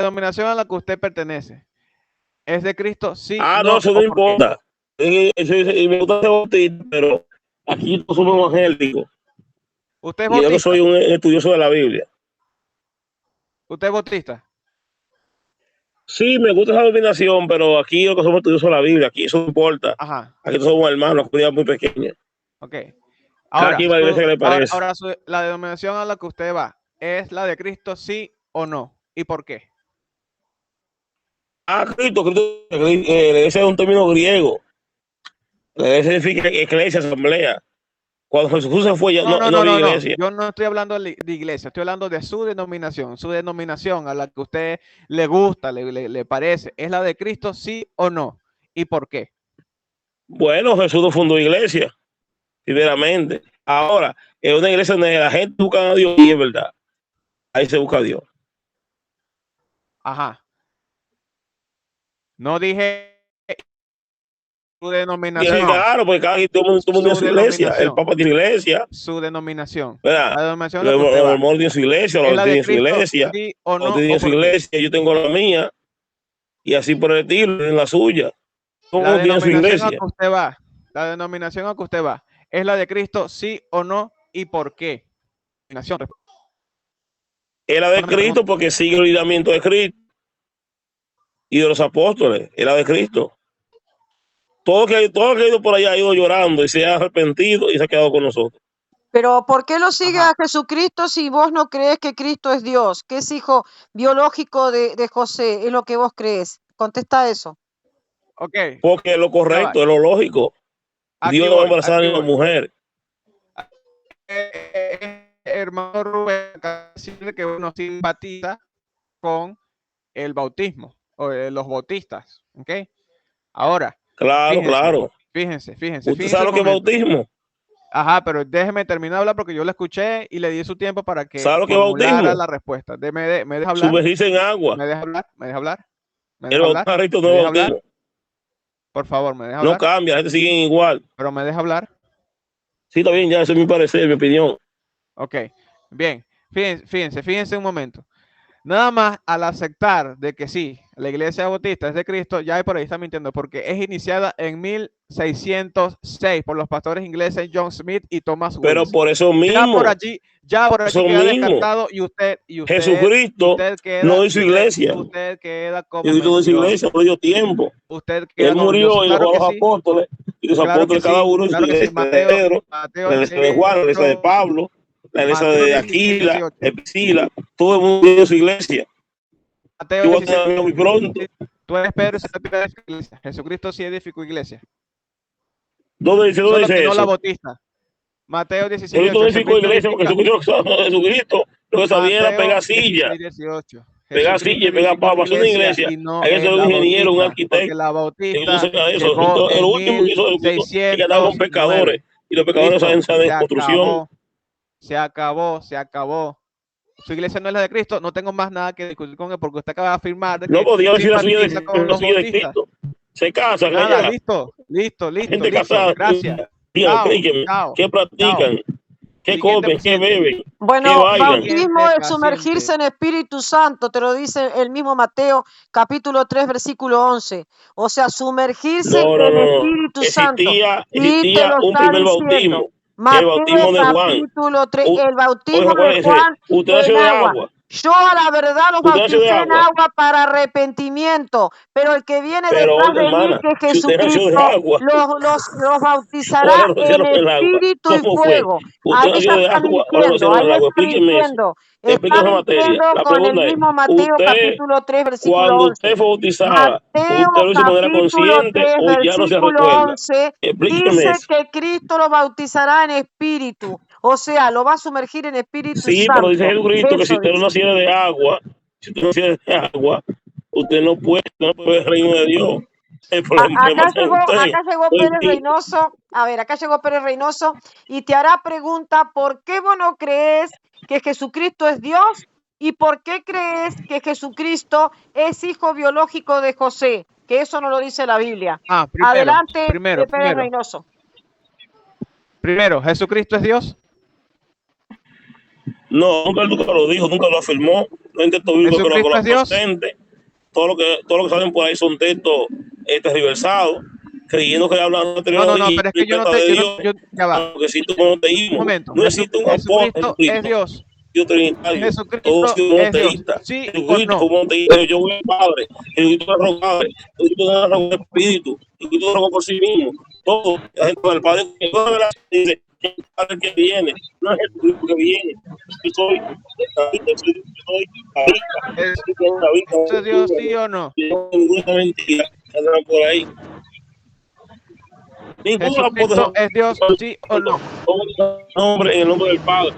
denominación a la que usted pertenece es de Cristo, sí, No, no, eso no o por qué. importa. Y me gusta ser bautista, pero aquí todos somos evangélicos. ¿Usted es Y yo que bautista? soy un estudioso de la Biblia. ¿Usted es bautista? Sí, me gusta esa denominación, pero aquí yo que somos estudiosos de la Biblia, aquí eso no importa. Ajá, Aquí todos somos hermanos, una comunidad muy pequeña. ok. Cada Ahora, quien va a la iglesia que le parece. la denominación a la que usted va, ¿es la de Cristo, sí o no? ¿Y por qué? Ese es un término griego. La iglesia significa iglesia, asamblea. Cuando Jesús se fue, ya No, no, no no, había no, no. iglesia. Yo no estoy hablando de iglesia, estoy hablando de su denominación a la que usted le gusta, le parece. ¿Es la de Cristo, sí o no? ¿Y por qué? Bueno, Jesús no fundó iglesia, primeramente. Ahora, es una iglesia donde la gente busca a Dios y es verdad. Ahí se busca a Dios. Ajá. No dije su denominación, Claro, porque todo el mundo tiene su su iglesia. El denominación, Papa tiene iglesia, su denominación. ¿verdad? La denominación a la Los que usted va. mormones tienen su iglesia, ¿Es los la de tienen su Cristo, iglesia, sí o los no? ¿O tienen su por qué? iglesia, yo tengo la mía, y así por el estilo, en la suya. Todo el La mundo tiene su denominación a iglesia. que usted va, la denominación a que usted va, ¿es la de Cristo, sí o no? ¿Y por qué? Denominación, Es la de no me Cristo pregunte. porque sigue el lineamiento de Cristo y de los apóstoles. Es la de Cristo. Todo que ha ido por allá ha ido llorando y se ha arrepentido y se ha quedado con nosotros. Pero ¿por qué lo sigue Ajá. a Jesucristo si vos no crees que Cristo es Dios, que es hijo biológico de José? Es lo que vos crees. Contesta eso. Ok, Porque es lo ya va. correcto, es lo lógico. Aquí Dios no va a voy, embarazar a aquí ninguna voy. mujer. Hermano Rubén, acaba de decirle que uno simpatiza con el bautismo o los bautistas, ¿ok? Ahora, Claro, fíjense, claro. fíjense, ¿Usted fíjense sabe un lo que es momento. bautismo? Ajá, pero déjeme terminar de hablar porque yo lo escuché y le di su tiempo para que ¿Sabe lo que es formulara bautismo? la respuesta. ¿Me deja hablar? Sumergirse en agua. ¿Me deja hablar? ¿Me deja hablar? ¿Me El deja hablar? bautismo no ¿Me es deja hablar? bautismo. Por favor, ¿me deja No hablar? cambia, la gente sigue igual. ¿Pero me deja hablar? Sí, está bien, ya, ese es mi parecer, mi opinión. Ok, bien. Fíjense un momento. Nada más al aceptar de que sí, la iglesia bautista es de Cristo, ya por ahí está mintiendo, porque es iniciada en 1606 por los pastores ingleses John Smith y Thomas Pero Wales. por Ya por allí eso queda mismo, descartado y Jesucristo no hizo iglesia. usted queda como Jesucristo no hizo mentiroso. iglesia, no dio tiempo. Usted queda Él como mentiroso. murió y dejó a los apóstoles, y los apóstoles cada uno en su Claro que sí. iglesia de Pedro, la iglesia de Juan, la iglesia de Pablo, la iglesia Mateo de 16, Aquila, 18. de Priscila, todo el mundo tiene su iglesia. Mateo Yo voy a 16. tener amigos muy pronto. Tú eres Pedro y se edificó iglesia. Jesucristo sí edificó iglesia. ¿Dónde Solo que dice no la eso? bautista. Mateo 16, Jesucristo 18. no edificó Jesucristo iglesia porque edifica. Jesucristo lo que sabía era Mateo 16, 18. pegar Jesucristo silla y pegar edificó palo. Hacer una iglesia iglesia, y no hay que ser es un la ingeniero, un bautista, porque arquitecto. la Que no bautista sepa eso. llegó Lo en último que hizo Jesucristo es que andaba con pecadores. 1609. Y los pecadores Listo, saben se de construcción. acabó, se acabó. Su iglesia no es la de Cristo, no tengo más nada que discutir con él porque usted acaba de afirmar de No que podía decir simpatiza con la los suya de bautistas. Cristo. Se casan Nada, allá. listo. Gente casada. Gracias. Dígame, Chao, explíqueme. chao, ¿Qué chao. practican? ¿Qué Siguiente comen? ¿Qué paciente. beben? ¿Qué Bueno, bailan? bautismo Siguiente es sumergirse paciente. en Espíritu Santo, te lo dice el mismo Mateo, capítulo 3, versículo 11. O sea, sumergirse No, no, en no, no. Espíritu Santo. Y te Existía lo un está primer diciendo. bautismo, que es el Mateo bautismo de Juan. capítulo 3, el Oye, bautismo de acuérdense, Juan usted en nació de agua. agua. Yo a la verdad los Usted nació de bauticé en agua. agua para arrepentimiento, pero el que viene Pero detrás oiga, de mí, hermana, que es si usted nació de Jesucristo, agua, los bautizará ahora no en nacieron en el agua. espíritu y ¿Cómo fue? fuego. Usted Ahí ya nació de agua, ahora no nacieron en el ahí agua. está Explíqueme eso. mintiendo. Está Explíqueme esa materia. mintiendo La con el pregunta es, mismo Mateo usted, capítulo 3, versículo cuando 11. usted fue bautizada, Mateo ¿usted lo hizo de manera capítulo consciente 3, o ya no se versículo recuerda? 11, Explíqueme dice eso. que Cristo lo bautizará en espíritu. O sea, lo va a sumergir en Espíritu Sí, pero dice Santo. Jesucristo que si Eso usted no dice. naciera de agua, si usted no naciera de agua, usted no puede ver el reino de Dios. El problema está en usted. Acá llegó No Pérez entiendo. Reynoso. A ver, acá llegó Pérez Reynoso y te hará pregunta, ¿por qué vos no crees que Jesucristo es Dios? ¿Y por qué crees que Jesucristo es hijo biológico de José? Que eso no lo dice la Biblia. Adelante, Pérez Reynoso. Primero, ¿Jesucristo es Dios? No, nunca lo dijo, nunca lo afirmó. No intentó bíblico que lo ¿Jesucristo es Dios? presente. Todo lo que salen por ahí son textos tergiversados, creyendo que hablan de No, pero es que yo no te, ya va. Aunque existe un monoteísmo. Un momento. No existe un Jesucristo es Dios. Dios trinitario. Jesucristo Todos son es Dios. monoteístas. ¿Sí o Jesucristo no? fue monoteísta. Yo voy al Padre. Jesucristo es rogable. Jesucristo es rogable espíritu. Jesucristo rogó por sí mismo. Todo. La gente del Padre que toda la dice el Padre que viene. No es Jesucristo que viene. Yo soy ¿Eso es Dios, sí o no? Ninguna mentira andan por ahí. ¿Jesucristo es Dios, sí o no? En el nombre del Padre.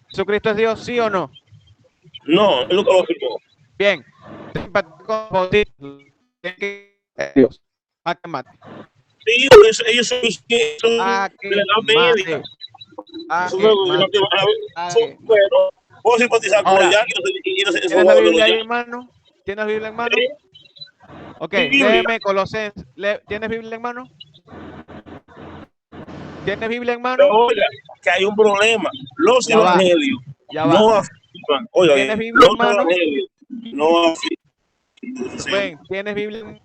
¿Jesucristo es Dios, sí o no? No, él nunca lo afirmó. Bien. Dios. ¿A qué mate? Sí, ellos son de la Edad Media. Pero puedo simpatizar con ella. ¿Tienes la Biblia ahí, hermano? ¿Tienes Biblia en mano? Ok, léeme Colosenses. ¿Tienes Biblia en mano? ¿Tienes Biblia en mano? Oiga, que hay un problema. Los evangelios no afirman. Oiga, ¿tienes Biblia en mano? No afirman. Ven, ¿tienes Biblia en mano?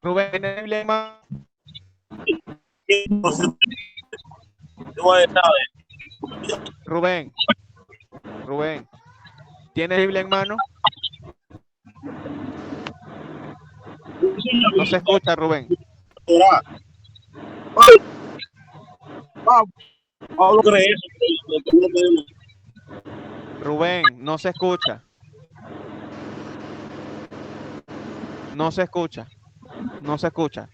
Rubén, ¿tienes Biblia en mano? Rubén, ¿tienes Biblia en mano? No se escucha, Rubén. Rubén, no se escucha. No se escucha. No se escucha.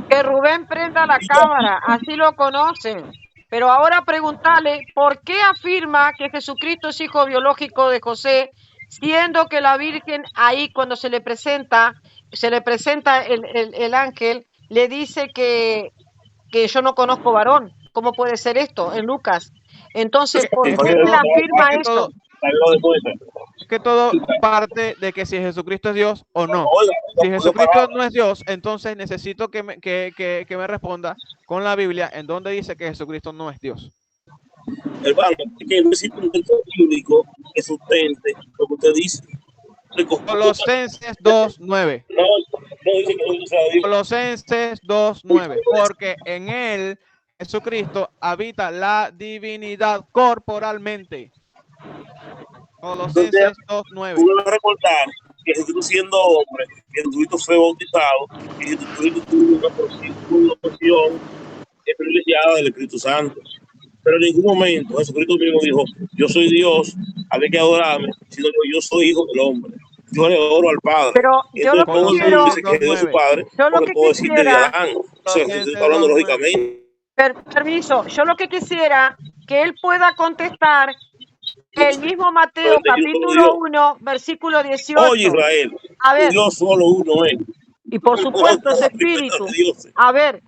Que Rubén prenda la cámara, así lo conocen. Pero ahora preguntarle, ¿por qué afirma que Jesucristo es hijo biológico de José, siendo que la Virgen ahí cuando se le presenta el ángel, le dice que yo no conozco varón? ¿Cómo puede ser esto en Lucas? Entonces, ¿por qué él afirma eso? Es que todo parte de que si Jesucristo es Dios o no. Si Jesucristo no es Dios, entonces necesito que me responda con la Biblia en donde dice que Jesucristo no es Dios. Hermano, es que no existe un texto bíblico que sustente lo que usted dice. Colosenses 2:9. Colosenses 2:9. Porque en él, Jesucristo, habita la divinidad corporalmente. Colosenses 2:9. Puedo recordar que Jesucristo siendo hombre, que Jesucristo fue bautizado, que Jesucristo tuvo una porción privilegiada del Espíritu Santo. Pero en ningún momento Jesucristo mismo dijo, yo soy Dios, había que adorarme, sino que yo soy hijo del hombre. Yo le adoro al Padre. Pero yo lo que quiero, dice que es su padre, yo lo que quisiera, hablando lógicamente. Permiso, yo lo que quisiera que él pueda contestar el mismo Mateo capítulo 1, versículo 18. Oye, Israel, a ver, Dios solo uno es. Y por supuesto es espíritu. A ver,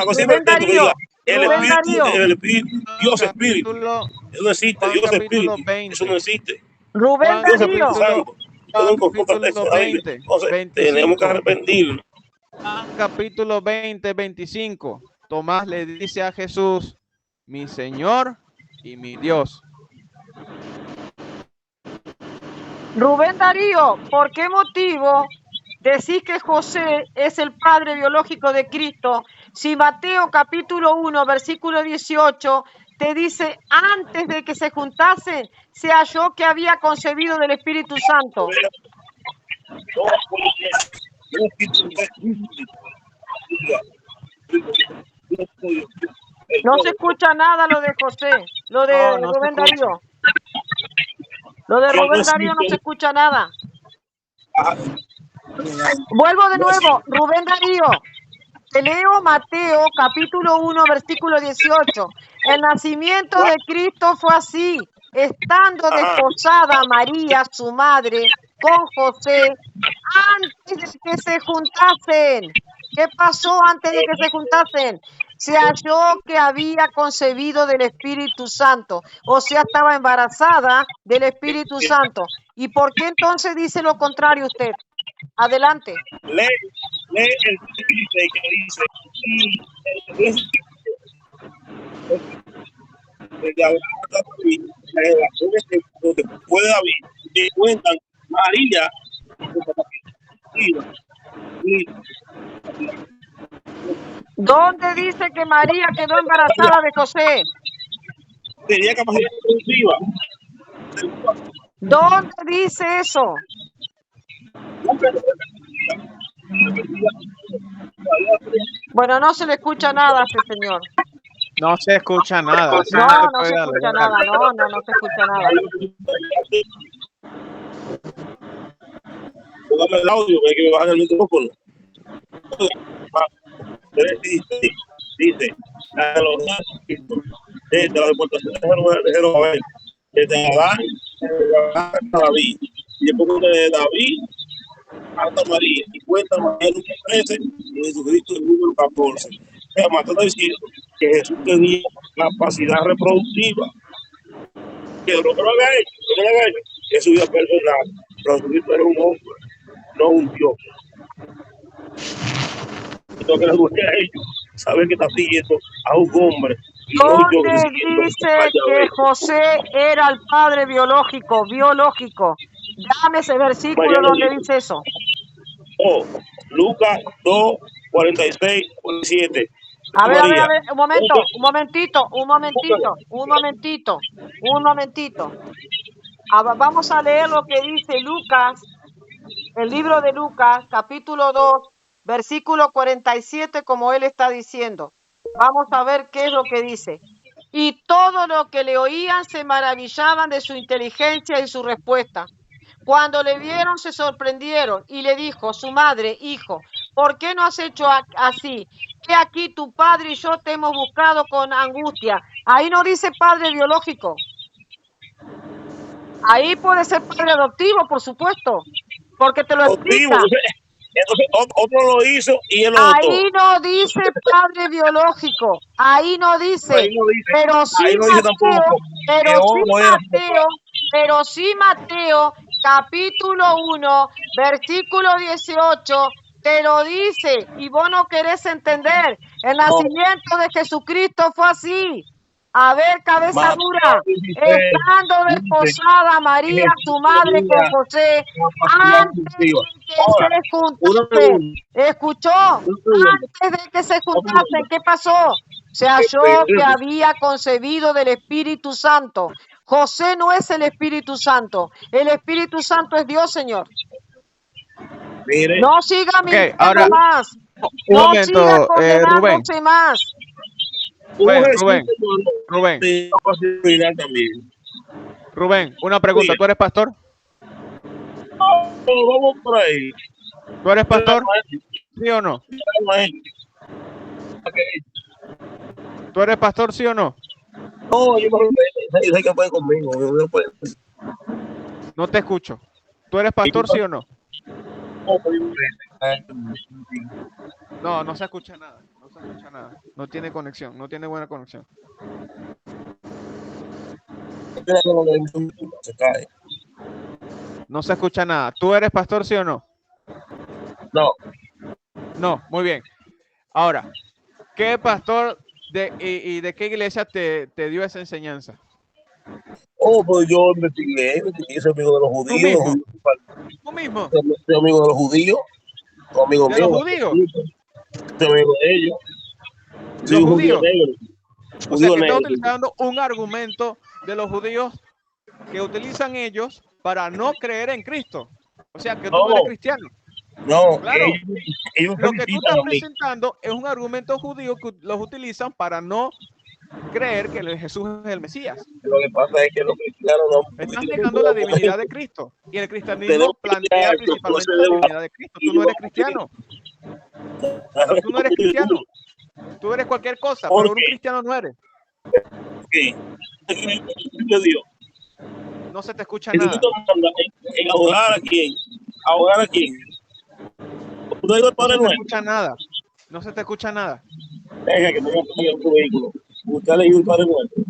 Rubén Darío. El espíritu, Dios espíritu. Eso no existe, Dios espíritu. Eso no existe. Rubén Darío. Capítulo 20, tenemos que arrepentirnos. Capítulo 20, 25. Tomás le dice a Jesús, mi Señor y mi Dios. Rubén Darío, ¿por qué motivo decís que José es el padre biológico de Cristo si Mateo capítulo 1, versículo 18 te dice antes de que se juntasen se halló que había concebido del Espíritu Santo? No se escucha nada lo de José, lo de Rubén Darío. Lo de Rubén Darío no se escucha nada. Vuelvo de nuevo, Rubén Darío. Te leo Mateo capítulo 1, versículo 18. El nacimiento de Cristo fue así, estando desposada María, su madre, con José, antes de que se juntasen. ¿Qué pasó antes de que se juntasen? Se halló que había concebido del Espíritu Santo, o sea, estaba embarazada del Espíritu Santo. ¿Y por qué entonces dice lo contrario usted? Adelante. Lee el que dice Y desde Abraham hasta David, las generaciones que después de David, que cuentan María, ¿Dónde dice que María quedó embarazada de José? tenía capacidad reproductiva. ¿Dónde dice eso? Bueno, no se le escucha nada a este señor. No se escucha nada. Así No, se no puede se escucha dialogar. nada. No se escucha nada. Póngame el audio, que hay que bajar el micrófono. Dice, la de la deportación de Jeroboam, desde Adán hasta David, y después de David hasta María, y cuenta María en 13 y Jesucristo en número 14. Además, está diciendo que Jesús tenía capacidad reproductiva, que no lo había hecho, que es su vida personal, pero Jesucristo era un hombre, no un Dios. Lo que les gustaría a ellos saber que está siguiendo a un hombre y no yo que estoy ¿Dónde siguiendo dice que José era el padre biológico? Dame ese versículo donde dice eso. Oh, Lucas 2, 46, 47. A ver, un momentito. Vamos a leer lo que dice Lucas, el libro de Lucas, capítulo 2, versículo 47, como él está diciendo. Vamos a ver qué es lo que dice. Y todo lo que le oían se maravillaban de su inteligencia y su respuesta. Cuando le vieron se sorprendieron y le dijo su madre: hijo, ¿por qué no has hecho así? He aquí tu padre y yo te hemos buscado con angustia. Ahí no dice padre biológico. Ahí puede ser padre adoptivo, por supuesto, porque te lo explica. Entonces otro lo hizo y el otro. Ahí no dice padre biológico, ahí no dice, pero sí Mateo, capítulo 1, versículo 18, te lo dice, y vos no querés entender. El nacimiento de Jesucristo fue así. A ver, cabeza dura, estando desposada María, su madre, con José, antes de que se juntasen. ¿Escuchó? Antes de que se juntasen, ¿qué pasó? Se halló que había concebido del Espíritu Santo. José no es el Espíritu Santo. El Espíritu Santo es Dios, Señor. Mire. No siga mintiendo ahora, más. Un No momento, siga condenándose más. Rubén, una pregunta. Sí. ¿Tú eres pastor? Vamos por ahí. ¿Tú eres pastor? ¿Sí o no? ¿Tú eres pastor, sí o no? No, yo no sé que puede conmigo. No te escucho. ¿Tú eres pastor, sí o no? No se escucha nada. No se escucha nada. No tiene conexión. No tiene buena conexión. Se cae. No se escucha nada. ¿Tú eres pastor, sí o no? No. No, muy bien. Ahora, ¿qué pastor y de qué iglesia te dio esa enseñanza? Pues yo investigué, soy amigo de los judíos. ¿Tú mismo? Soy amigo de los judíos. Amigo ¿De mío, los judíos? Soy amigo de ellos. ¿Los judíos? O sea, que negro. estás utilizando un argumento de los judíos que utilizan ellos para no creer en Cristo. O sea, que tú no eres cristiano. No, claro. Ellos lo que tú estás presentando es un argumento judío que los utilizan para no creer que Jesús es el Mesías. Lo que pasa es que los cristianos no estás negando la divinidad de Cristo. Y el cristianismo plantea principalmente la divinidad de Cristo. Tú no eres cristiano. Tú no eres cristiano. Tú eres cualquier cosa, pero un cristiano no eres. ¿Qué? ¿Qué Dios? No se te escucha nada. ¿En ahogar a quién? ¿Ahogar a quién? No se te escucha nada. No se te escucha nada. Deja que tenga tu vehículo. Buscarle un Padre Nuestro.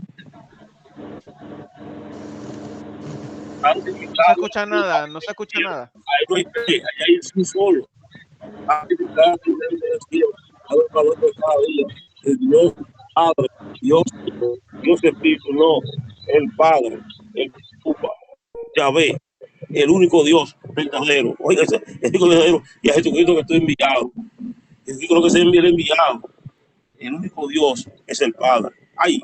No se escucha nada. No se escucha nada. Ahí no hay tres, allá hay un solo. a ver, para de cada día. El Dios Padre, Dios Hijo, Dios Espíritu, no, el Padre, el Upa, Yahvé, el único Dios verdadero. Oiga, el único verdadero, y a Jesucristo que estoy enviado. Jesucristo lo que se envía el enviado. El único Dios es el Padre. Ay,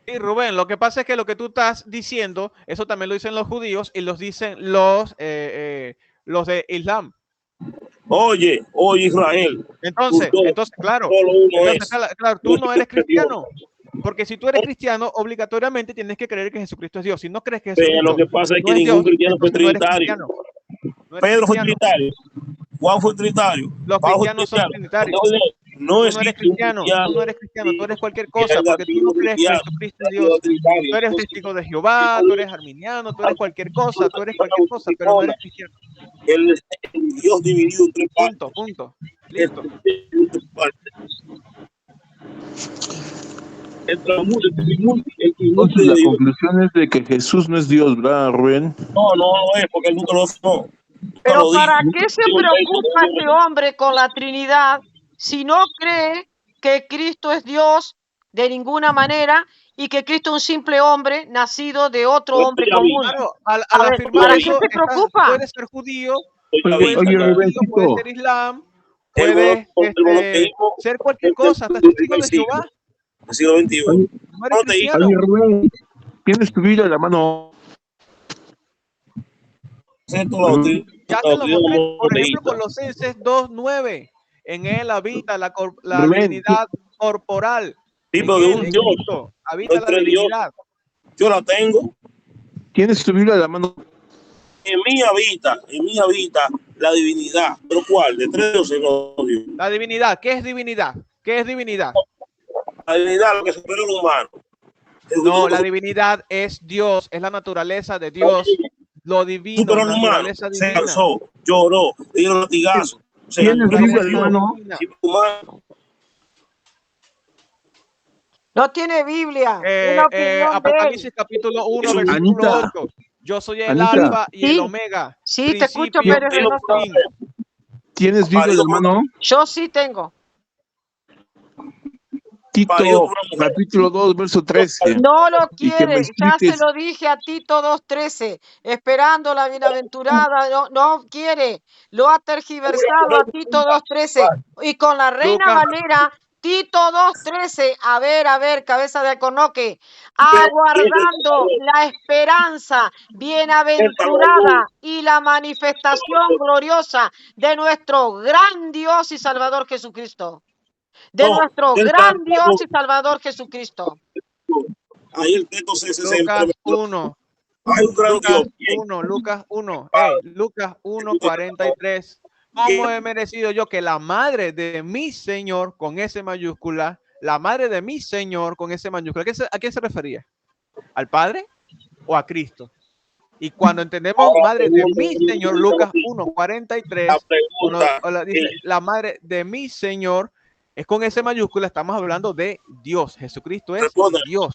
Sí, Rubén, lo que pasa es que lo que tú estás diciendo, eso también lo dicen los judíos y los dicen los de Islam. oye, Israel. Entonces, claro, Solo uno entonces, es. claro, tú no eres cristiano. Porque si tú eres cristiano, obligatoriamente tienes que creer que Jesucristo es Dios. Si no crees que Pero Jesucristo lo que pasa es que no es ningún Dios, cristiano fue entonces no eres trinitario. cristiano. No eres Pedro fue cristiano. trinitario. Juan fue trinitario. Los Pablo fue cristianos son trinitario. trinitarios. Entonces, no Tú no eres existe un cristiano, cristiano tú no eres cristiano, tú eres cualquier que cosa, haya porque tú sido no crees que cristiano, Jesucristo que es haya sido Dios. trinitario. Tú eres Entonces, testigo de Jehová, tú eres arminiano, tú eres cualquier cosa, tú eres cualquier cosa, pero no eres cristiano. el Dios dividido en tres partes. Punto. Listo. Entonces la conclusión es de que Jesús no es Dios, ¿verdad, Rubén? No es porque él nunca lo no. Pero ¿para qué se preocupa este hombre con la Trinidad si no cree que Cristo es Dios de ninguna manera y que Cristo es un simple hombre nacido de otro hombre común? Claro, al A ver, afirmar ¿para qué eso, se preocupa? puedes ser judío, Oye, Rubéncito, puedes ser islam, puedes ser cualquier cosa, hasta testigo de Jehová. Del siglo XXI. No eres cristiano. oye, Rubén, ¿tienes tu Biblia en la mano? Ya te lo mostré, por ejemplo, Colosenses 2:9. En él habita la divinidad corporal. Tipo de un Dios. Cristo habita la divinidad. Yo la tengo. ¿Tienes tu Biblia en la mano? En mí habita la divinidad. ¿Pero cuál? De tres dioses, no, Dios. La divinidad. ¿Qué es divinidad? ¿Qué es divinidad? La divinidad, lo que supera lo humano. No, la divinidad es Dios, es la naturaleza de Dios. Lo divino, la naturaleza divina. Se cansó, lloró, le dieron latigazos. ¿Tienes Biblia en la mano? No tiene Biblia. Apocalipsis capítulo 1, versículo 8. Yo soy el alfa y el omega. Sí, te escucho, Pérez Reynoso. ¿Tienes Biblia en la mano? Yo sí tengo. Tito, capítulo 2, verso 13. No lo quiere, ya se lo dije a Tito 2:13, esperando la bienaventurada, no quiere, lo ha tergiversado a Tito 2:13 y con la Reina Valera, Tito 2:13, a ver, cabeza de alcornoque, aguardando la esperanza bienaventurada y la manifestación gloriosa de nuestro gran Dios y Salvador Jesucristo. De nuestro gran Dios y Salvador Jesucristo. Ahí el texto Lucas 1. Hay un gran Dios. Lucas 1. Lucas 1:43. ¿Cómo he merecido yo que la madre de mi Señor, con S mayúscula, la madre de mi Señor, con S mayúscula, ¿a quién se refería? ¿Al Padre o a Cristo? Y cuando entendemos madre de mi Señor, Lucas 1:43, dice la madre de mi Señor, es con S mayúscula, estamos hablando de Dios. Jesucristo es Dios.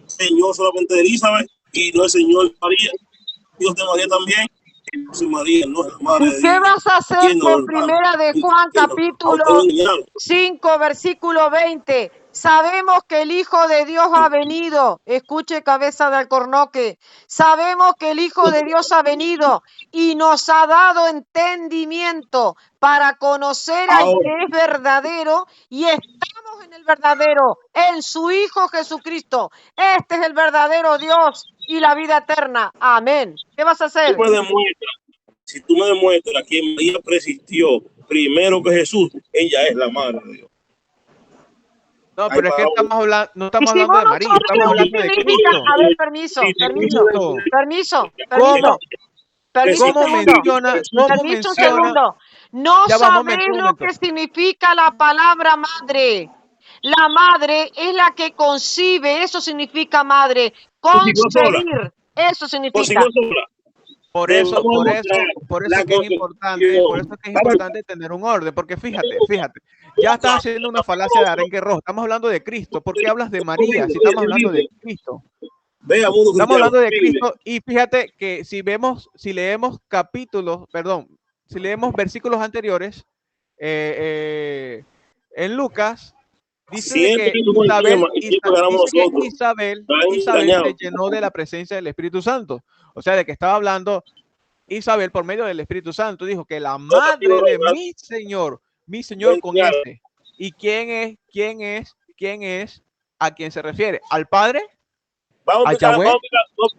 Señor solamente de Elizabeth y no es Señor de María. Dios de María también. María, no es la madre de Dios. ¿Qué vas a hacer con Primera de Juan, capítulo 5, versículo 20? Sabemos que el Hijo de Dios ha venido. Escuche, cabeza de alcornoque. Sabemos que el Hijo de Dios ha venido y nos ha dado entendimiento para conocer al que es verdadero, y estamos en el verdadero, en su Hijo Jesucristo. Este es el verdadero Dios y la vida eterna. Amén. ¿Qué vas a hacer? Si tú me demuestras que María persistió primero que Jesús, ella es la madre de Dios. No, pero es que no estamos hablando de María, estamos hablando de Cristo. A ver, permiso. Un segundo. No sabes lo que significa la palabra madre. La madre es la que concibe, eso significa madre. Concebir, eso significa. Por eso es que es importante tener un orden, porque fíjate, ya estás haciendo una falacia de arenque rojo. Estamos hablando de Cristo. ¿Por qué hablas de María si estamos hablando de Cristo? Estamos hablando de Cristo, y fíjate que si leemos versículos anteriores, en Lucas, dice de Siempre que que tuvo el Isabel, tema y siempre ganamos dice que nosotros. Isabel Están se engañados. llenó de la presencia del Espíritu Santo. O sea, de que estaba hablando Isabel por medio del Espíritu Santo. Dijo que la madre de mi Señor con este. ¿Y quién es a quién se refiere? ¿Al Padre? Vamos ¿A a explicar, Yahweh? vamos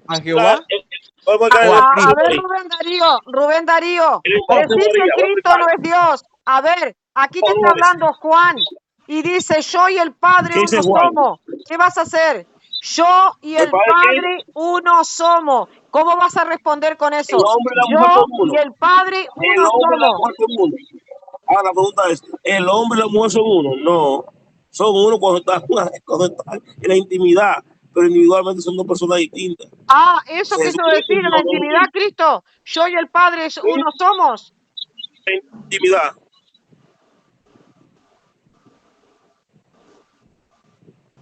a ¿A explicar, Jehová? vamos a ¿O explicar a A Cristo? ver, Rubén Darío, Vamos decir que a Cristo no es Dios. A ver, aquí te está hablando Juan y dice, yo y el Padre ¿Qué dice uno Juan? somos. ¿Qué vas a hacer? Yo y ¿El el Padre qué? Padre uno somos. ¿Cómo vas a responder con El eso? hombre y la mujer Yo son uno. y el Padre El uno hombre y la somos. mujer son uno. Ahora la pregunta es, ¿el hombre y la mujer son uno? No, son uno cuando están en la intimidad, pero individualmente son dos personas distintas. Ah, eso quiso Jesucristo decir y en Dios la son intimidad, uno. Cristo. Yo y el Padre uno somos. En intimidad.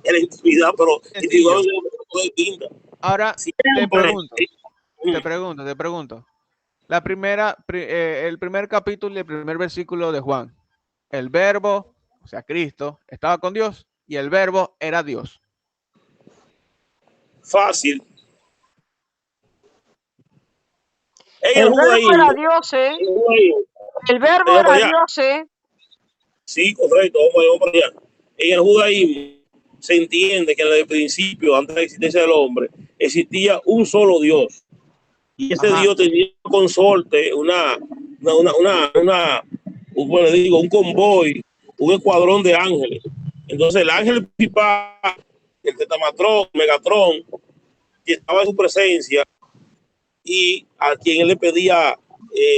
En la intimidad, pero Sencillo. individualmente son dos personas distintas. Ahora Siempre. te pregunto. El primer capítulo y el primer versículo de Juan. El verbo, o sea, Cristo, estaba con Dios y el verbo era Dios. Fácil. En El el verbo judaísmo, era Dios, ¿eh? El verbo vamos era allá. Dios, ¿eh? Sí, correcto, vamos para allá. En el judaísmo se entiende que en el principio, antes de la existencia del hombre, existía un solo Dios. Y ese Ajá. Dios tenía un consorte, bueno, digo, un convoy, un escuadrón de ángeles. Entonces el ángel principal, el tetamatrón, Megatron, que estaba en su presencia y a quien él le pedía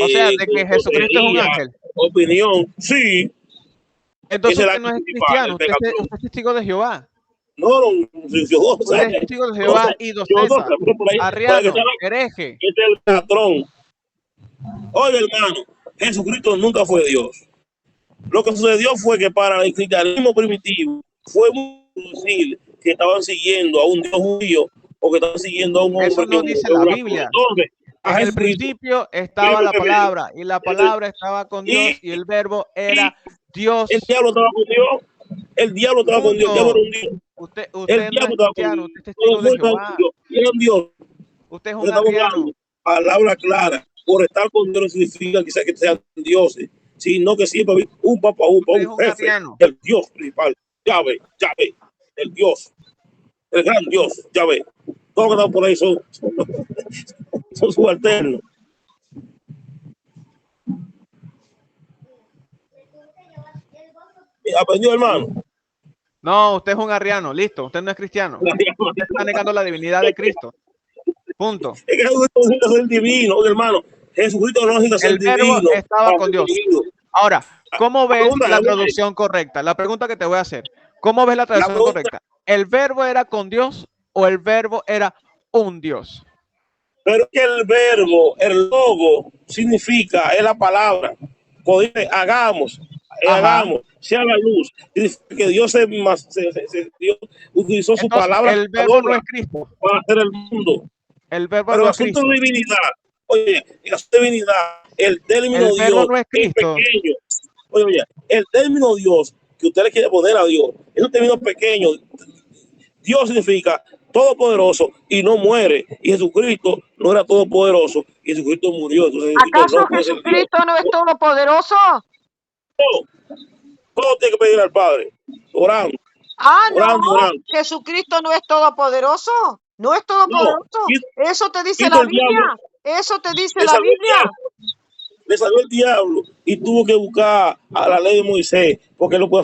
O sea, de que Jesucristo es un ángel. opinión, sí. Entonces Es el usted no ángel es principal, cristiano, el usted Megatron. es testigo de Jehová. No, Usted es testigo de Jehová y doceta, arriano, hereje. Este es el patrón. Oye, hermano, Jesucristo nunca fue Dios. Lo que sucedió fue que para el cristianismo primitivo fue muy difícil que estaban siguiendo a un Dios judío o que estaban siguiendo a un hombre Eso no que dice murió la en la cruz. Biblia. Entonces, a En el Jesucristo, principio estaba la palabra y la Entonces, palabra estaba con Dios y el verbo y era Dios. el diablo estaba con Dios. El diablo estaba con Dios. El diablo era un Dios. Usted El no es diablo estaba con cristiano, Dios. usted es testigo de Jehová. Y era un Dios. Usted es un Estamos arriano. hablando palabra clara. Por estar con Dios no significa quizás que sean dioses, sino que siempre hay un papá, un jefe, el Dios principal, Yahvé, el Dios, el gran Dios, Yahvé. Todos los que están por ahí son subalternos. ¿Aprendió, hermano? No, usted es un arriano, listo, usted no es cristiano. Usted está negando la divinidad de Cristo. Punto. Es que Jesucristo necesita ser divino, hermano. Jesucristo no necesita ser divino. El verbo estaba con Dios. Ahora, ¿cómo ves la traducción correcta? La pregunta que te voy a hacer. ¿Cómo ves la traducción correcta? ¿El verbo era con Dios o el verbo era un Dios? Pero que el verbo, el logo, significa, es la palabra. Cuando dice hagamos, sea la luz. Dice que Dios, Dios utilizó su palabra. El verbo no es Cristo. Para hacer el mundo. El verbo pero no el es Cristo. asunto de divinidad, oye, el asunto de divinidad, el término el verbo Dios no es Cristo. pequeño. Oye, el término Dios que usted le quiere poner a Dios es un término pequeño. Dios significa todopoderoso y no muere. Y Jesucristo no era todopoderoso y Jesucristo murió. Entonces, ¿acaso no Jesucristo no es todopoderoso? Todo tiene que pedir al Padre, orando. Orando. Jesucristo no es todopoderoso. No es todopoderoso. Eso te dice la Biblia. Eso te dice la Biblia. Le salió el diablo y tuvo que buscar a la ley de Moisés, porque él no puede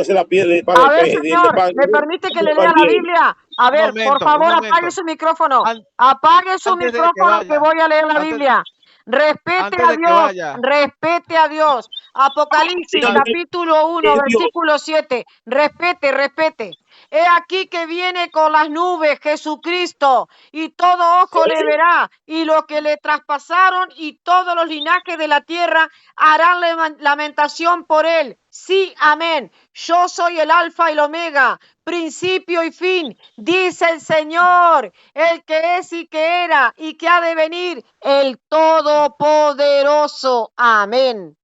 hacer la piel para a ver, señor, me permite que le lea la Biblia. A ver, por favor, apague su micrófono. Apague su micrófono que voy a leer la Biblia. Respete a Dios, respete a Dios. Apocalipsis, capítulo 1, versículo 7. Respete. He aquí que viene con las nubes Jesucristo, y todo ojo le verá, y los que le traspasaron y todos los linajes de la tierra harán lamentación por él. Sí, amén. Yo soy el alfa y el omega, principio y fin, dice el Señor, el que es y que era y que ha de venir, el Todopoderoso. Amén.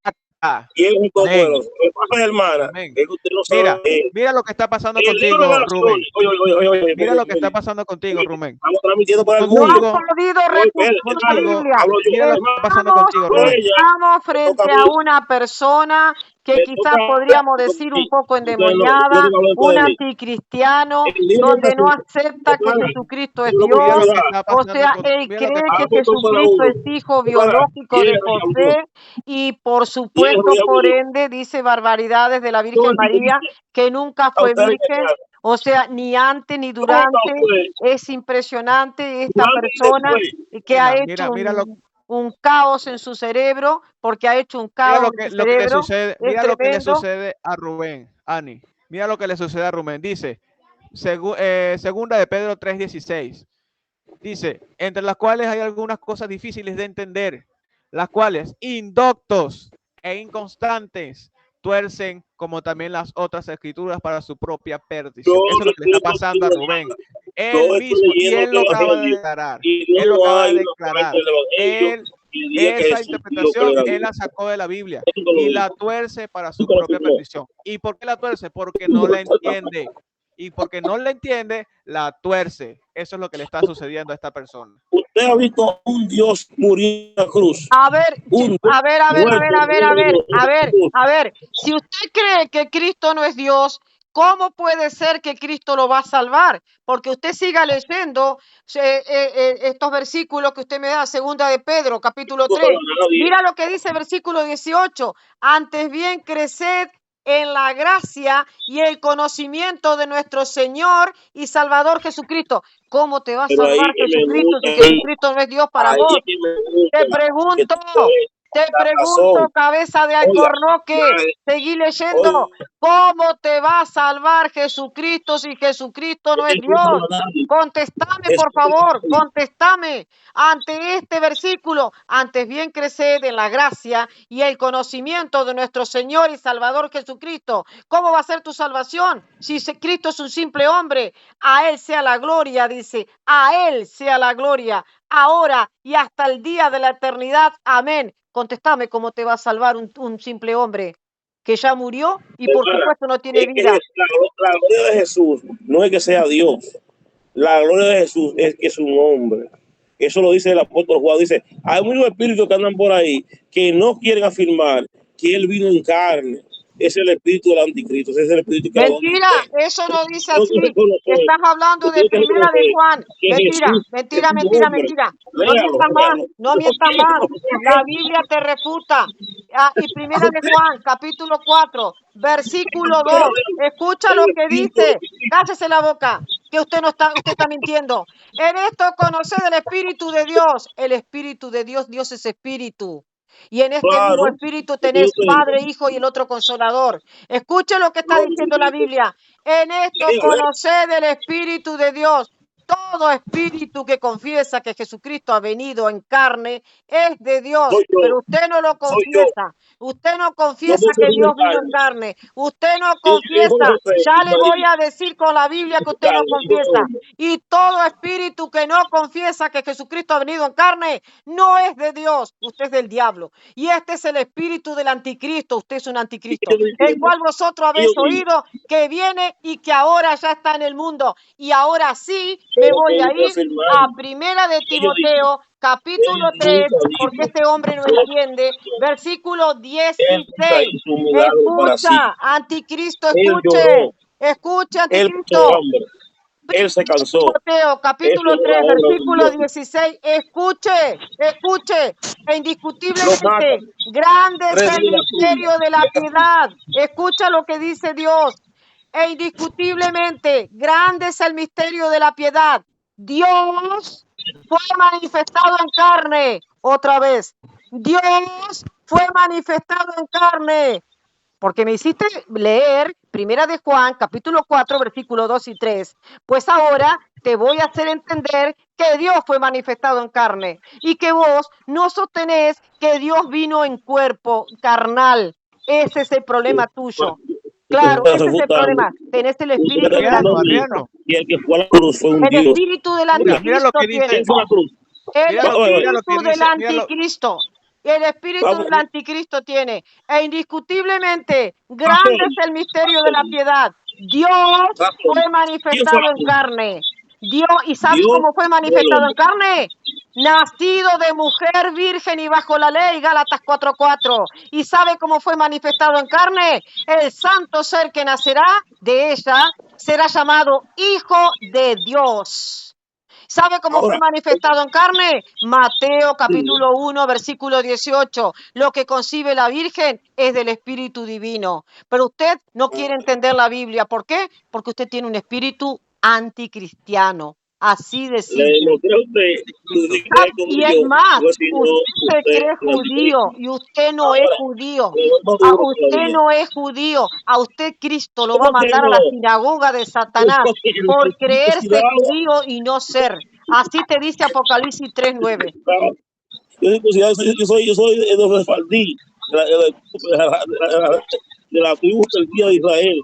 Y es un Amén. todopoderoso. Lo que pasa, hermana, Amén. es que usted no Mira, sabe. mira lo que está pasando El libro de contigo, Relaciones, Rubén. oye, Mira lo que está pasando contigo, Rubén. Estamos transmitiendo por el No has mundo. podido Oye, refutar la Contigo, Biblia. hablo yo, mira lo que está pasando contigo, Rubén. Estamos frente a una persona que quizás podríamos decir un poco endemoniada, un anticristiano, donde no acepta que Jesucristo es Mira Dios. lo que está O pasando sea, con- él mira lo cree que está- que Jesucristo es hijo biológico de José y por supuesto, por ende, dice barbaridades de la Virgen María, que nunca fue virgen. O sea, ni antes ni durante. Es impresionante esta persona que ha hecho un caos en su cerebro, porque ha hecho un Mira caos lo en que, su lo que le cerebro. sucede, Es mira lo que le tremendo. sucede a Rubén, Ani. Mira lo que le sucede a Rubén. Dice, segunda de Pedro 3:16. Dice, entre las cuales hay algunas cosas difíciles de entender, las cuales indoctos e inconstantes tuercen como también las otras escrituras para su propia perdición. Eso es lo que le está pasando a Rubén. Él mismo, y él lo acaba de declarar. Él lo acaba de declarar. Esa interpretación él la sacó de la Biblia y la tuerce para su propia perdición. ¿Y por qué la tuerce? Porque no la entiende. Y porque no la entiende, la tuerce. Eso es lo que le está sucediendo a esta persona. Usted ha visto a un Dios morir en la cruz. A ver, si usted cree que Cristo no es Dios, ¿cómo puede ser que Cristo lo va a salvar? Porque usted siga leyendo estos versículos que usted me da, segunda de Pedro, capítulo 3. Mira lo que dice el versículo 18. Antes bien, creced en la gracia y el conocimiento de nuestro Señor y Salvador Jesucristo. ¿Cómo te va a salvar Jesucristo si Jesucristo no es Dios para vos? Te pregunto, cabeza de alcornoque, seguí leyendo. ¿Cómo te va a salvar Jesucristo si Jesucristo no es Dios? Contéstame, por favor, contéstame. Ante este versículo, antes bien creced en la gracia y el conocimiento de nuestro Señor y Salvador Jesucristo. ¿Cómo va a ser tu salvación? Si Cristo es un simple hombre, a Él sea la gloria, dice, a Él sea la gloria, ahora y hasta el día de la eternidad. Amén. Contéstame cómo te va a salvar un simple hombre que ya murió y por supuesto no tiene vida. La gloria de Jesús no es que sea Dios. La gloria de Jesús es que es un hombre. Eso lo dice el apóstol Juan. Dice, hay muchos espíritus que andan por ahí que no quieren afirmar que él vino en carne. Es el espíritu del anticristo. Ese es el espíritu que mentira, eso no dice así. Estás hablando de primera de Juan. Mentira. No mientas más. La Biblia te refuta. Y primera de Juan, capítulo 4, versículo 2. Escucha lo que dice. Cállese la boca, que usted está mintiendo. En esto conoced el Espíritu de Dios. El Espíritu de Dios, Dios es Espíritu. Y en este mismo Espíritu tenés Padre, Hijo y el otro Consolador. Escuche lo que está diciendo la Biblia. En esto conoced el Espíritu de Dios. Todo espíritu que confiesa que Jesucristo ha venido en carne es de Dios, pero usted no lo confiesa. Usted no confiesa que Dios vino en carne. Usted no confiesa. Ya le voy a decir con la Biblia que usted no confiesa. Y todo espíritu que no confiesa que Jesucristo ha venido en carne no es de Dios. Usted es del diablo. Y este es el espíritu del anticristo. Usted es un anticristo, el cual vosotros habéis oído que viene y que ahora ya está en el mundo. Y ahora sí me voy a ir a primera de Timoteo, capítulo 3, porque este hombre no entiende, versículo 16. Escucha, anticristo, escuche, anticristo. Él se cansó. Timoteo, capítulo 3, versículo 16. Escuche. E indiscutiblemente, grande es el misterio de la piedad. Escucha lo que dice Dios. E indiscutiblemente, grande es el misterio de la piedad. Dios fue manifestado en carne. Otra vez. Dios fue manifestado en carne. Porque me hiciste leer primera de Juan, capítulo 4, versículos 2 y 3. Pues ahora te voy a hacer entender que Dios fue manifestado en carne y que vos no sostenés que Dios vino en cuerpo carnal. Ese es el problema tuyo. Claro, ese es el problema. Tenés el espíritu del anticristo. Y el que fue a la cruz fue un El Dios. espíritu del anticristo tiene. El espíritu del anticristo. El espíritu Vamos, del anticristo tiene. E indiscutiblemente, grande es el misterio de la piedad. Dios fue manifestado en carne. Dios, ¿y sabe cómo fue manifestado en carne? Nacido de mujer virgen y bajo la ley, Gálatas 4:4. ¿Y sabe cómo fue manifestado en carne? El santo ser que nacerá de ella será llamado Hijo de Dios. ¿Sabe cómo fue manifestado en carne? Mateo capítulo 1, versículo 18. Lo que concibe la Virgen es del Espíritu Divino. Pero usted no quiere entender la Biblia. ¿Por qué? Porque usted tiene un espíritu anticristiano. Así de simple. Y es más, usted se cree judío y usted no es judío. A usted no es judío. A usted Cristo lo va a mandar a la sinagoga de Satanás por creerse judío y no ser. Así te dice Apocalipsis 3:9. Yo soy de los refaldí, de la tribu del día de Israel.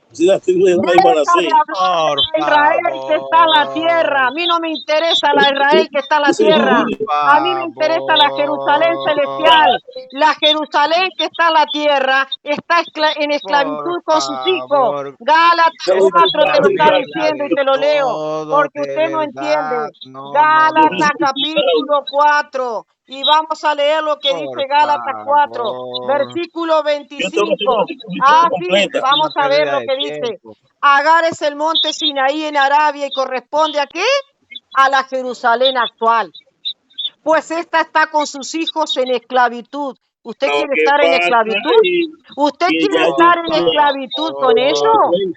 Deja de hablar de Israel que está en la tierra. A mí no me interesa la Israel que está en la tierra. A mí me interesa la Jerusalén celestial. La Jerusalén que está en la tierra está en esclavitud con sus hijos. Gálatas 4 te lo está diciendo y te lo leo porque usted no entiende. Gálatas capítulo 4. Y vamos a leer lo que dice Gálatas 4, versículo 25. Sí, vamos a ver lo que dice. Agar es el monte Sinaí en Arabia y corresponde ¿a qué? A la Jerusalén actual. Pues esta está con sus hijos en esclavitud. ¿Usted quiere estar en esclavitud? ¿Usted quiere estar en esclavitud con ellos?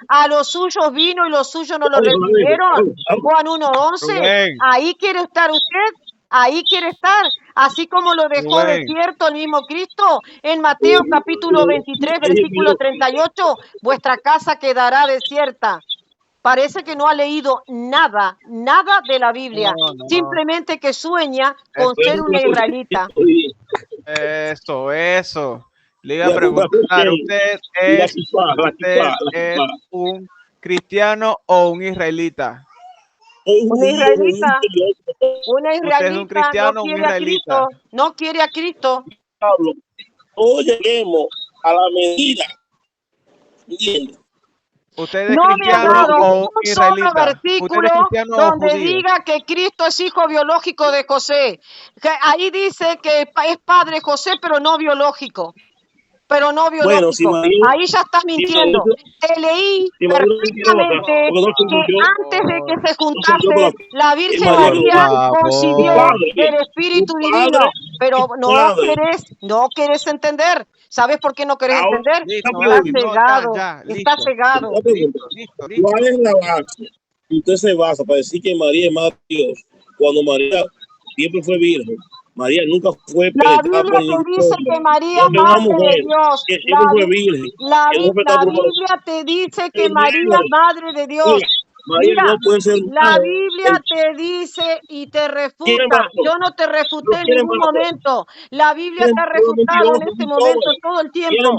A los suyos vino y los suyos no lo recibieron. Juan 1:11. Ahí quiere estar usted. Ahí quiere estar, así como lo dejó desierto el mismo Cristo en Mateo capítulo 23, versículo 38, vuestra casa quedará desierta. Parece que no ha leído nada de la Biblia, simplemente que sueña con ser una israelita. Eso. Le iba a preguntar, ¿usted es un cristiano o un israelita? Una israelita. Una ¿Usted es un cristiano no o un quiere a israelita? Cristo, no quiere a Cristo. Todos lleguemos a la medida. ¿Usted es no cristiano me ha dado o un un solo israelita? versículo ¿Usted es cristiano o donde judío? diga que Cristo es hijo biológico de José. Que ahí dice que es padre José, pero no biológico. Bueno, si María, ahí ya estás mintiendo. Te leí perfectamente que antes de que se juntase, la Virgen María concibió el Espíritu Divino. Pero no querés entender. ¿Sabes por qué no querés entender? Está cegado. Está cegado. ¿Cuál es la base? Usted se basa para decir que María es madre de Dios, cuando María siempre fue virgen. María nunca fue penetrada por ningún hombre. La Biblia te dice que María es madre de Dios. La Biblia te dice que María es madre de Dios. Mira, la Biblia te dice y te refuta. Yo no te refuté en ningún momento. La Biblia te ha refutado en este momento todo el tiempo.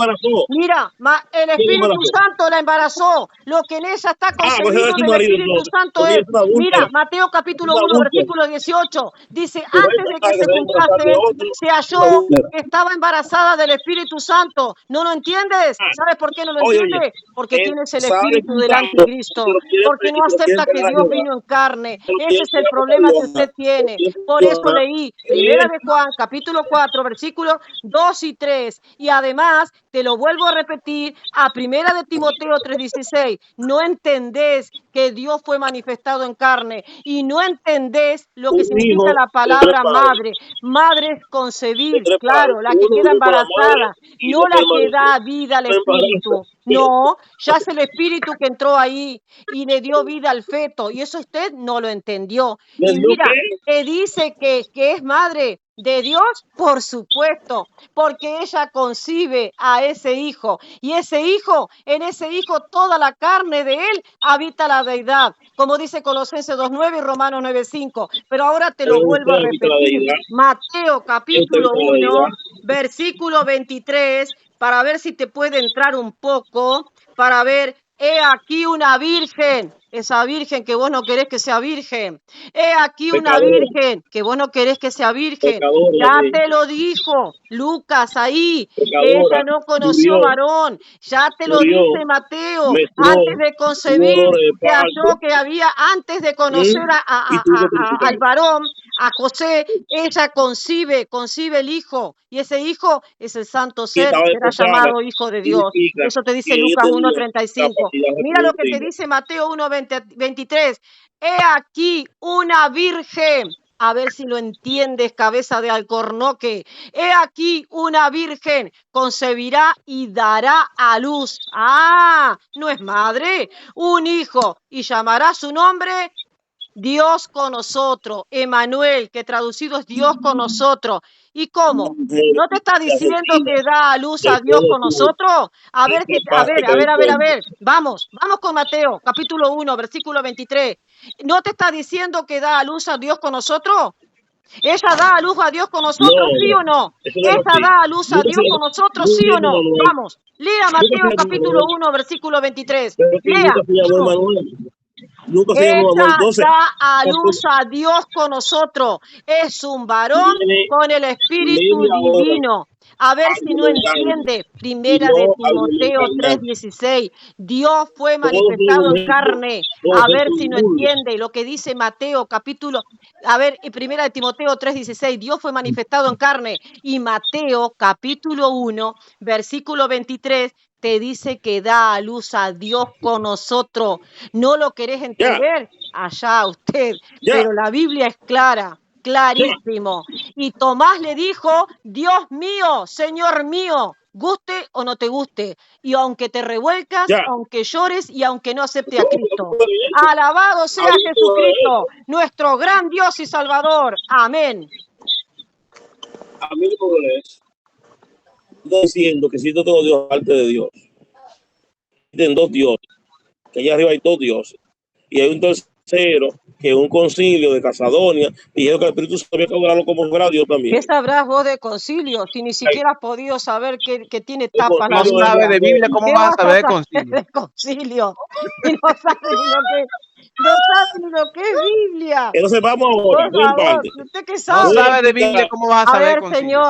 Mira, el Espíritu Santo la embarazó. Lo que en ella está concebido del Espíritu Santo es. Mira, Mateo capítulo 1, versículo 18. Dice, antes de que se juntase, se halló que estaba embarazada del Espíritu Santo. ¿No lo entiendes? ¿Sabes por qué no lo entiendes? Porque tienes el espíritu del anticristo. Porque no acepta que Dios vino en carne. Ese es el problema que usted tiene. Por eso leí Primera de Juan, capítulo 4, versículos 2 y 3. Y además, te lo vuelvo a repetir, a Primera de Timoteo 3:16. No entendés que Dios fue manifestado en carne y no entendés lo que significa la palabra madre. Madre es concebir, claro, la que queda embarazada, no la que da vida al espíritu. No, ya es el espíritu que entró ahí y le dio vida al feto, y eso usted no lo entendió. Y mira, te dice que es madre de Dios, por supuesto, porque ella concibe a ese hijo, y ese hijo, en ese hijo toda la carne de él habita la deidad, como dice Colosenses 2:9 y Romanos 9:5. Pero ahora te lo vuelvo a repetir, Mateo capítulo 1, versículo 23, para ver si te puede entrar un poco, para ver He aquí una virgen, esa virgen que vos no querés que sea virgen. He aquí una Pecadora. virgen que vos no querés que sea virgen. Pecadora, Ya sí. te lo dijo Lucas ahí, que Pecadora, ella no conoció vivió, varón. Ya te lo murió, dice Mateo, menstruó, antes de tuvo concebir, dolores de se halló parto, que había, antes de conocer y tuvo que al crucificar. varón, a José, ella concibe el hijo, y ese hijo es el santo Que ser, estaba será desposada, llamado hijo de Dios. significa Eso te dice que ella Lucas tenía 1:35. capacidad Mira lo que te reproductiva. dice Mateo 1:23. He aquí una virgen. A ver si lo entiendes, cabeza de alcornoque. He aquí una virgen concebirá y dará a luz. Ah, no es madre, un hijo, y llamará su nombre Dios con nosotros, Emanuel, que traducido es Dios con nosotros. ¿Y cómo? ¿No te está diciendo que da a luz a Dios con nosotros? A ver, a ver. Vamos con Mateo, capítulo 1, versículo 23. ¿No te está diciendo que da a luz a Dios con nosotros? ¿Ella da a luz a Dios con nosotros, sí o no? Eso no es ¿Ella así. da a luz a Nunca Dios se- con nosotros, nunca sí o se no? llamó Manuel. Vamos, lea Nunca Mateo se llamó capítulo Manuel. 1, versículo 23. Pero que Lea, nunca se llamó vamos. Manuel. Nunca se llamó Manuel. Ella Entonces, da a luz a Dios con nosotros. Es un varón viene con el Espíritu media hora Divino. A ver si no argumentando entiende. y Primera no de Timoteo argumentando. 3:16. Dios fue Todos manifestado en carne. A ver si no burlos. entiende lo que dice Mateo capítulo. A ver, y Primera de Timoteo 3:16. Dios fue manifestado en carne. Y Mateo capítulo 1, versículo 23 te dice que da a luz a Dios con nosotros. ¿No lo querés entender? Allá usted. Ya. Pero la Biblia es clara, clarísimo. Y Tomás le dijo, Dios mío, Señor mío, guste o no te guste. Y aunque te revuelcas, Ya. aunque llores y aunque no acepte a Cristo. Alabado sea Jesucristo, nuestro gran Dios y Salvador. Amén. A mí no es. Estoy diciendo que si yo tengo Dios parte de Dios. Tienen dos dioses. Que allá arriba hay dos dioses. Y hay un tercero, que es un concilio de Casadonia, y dijeron que el Espíritu Santo había que adorarlo como fuera Dios también. ¿Qué sabrás vos de concilio si ni siquiera has podido saber que tiene tapas la No Biblia? sabes de Biblia, ¿cómo ¿Qué vas a saber de concilio? de concilio? Y no sabes ni lo que, no sabes ni lo que es Biblia. Entonces vamos ahora, Por favor, ¿usted qué No sabe? sabes de Biblia, ¿cómo vas a A saber de ver, concilio?